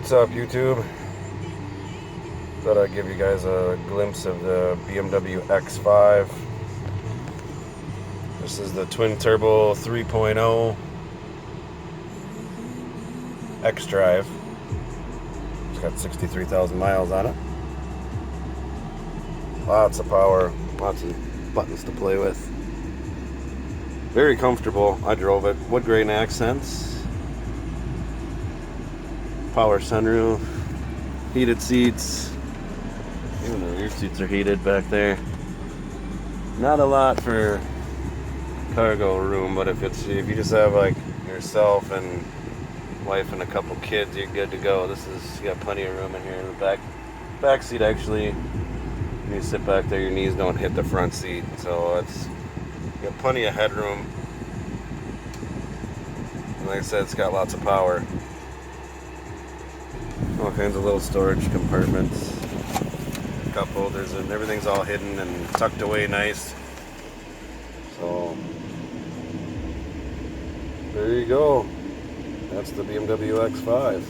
What's up, YouTube? Thought I'd give you guys a glimpse of the BMW X5. This is the twin turbo 3.0 X Drive. It's got 63,000 miles on it. Lots of power, lots of buttons to play with. Very comfortable. I drove it. Wood grain accents. Power sunroof. Heated seats. Even the rear seats are heated back there. Not a lot for cargo room, but if you just have like yourself and wife and a couple kids, you're good to go. You got plenty of room in here in the back seat. Actually, when you sit back there, your knees don't hit the front seat, so you got plenty of headroom. And like I said, it's got lots of power. All kinds of little storage compartments, cup holders, and everything's all hidden and tucked away nice. So there you go. That's the BMW X5.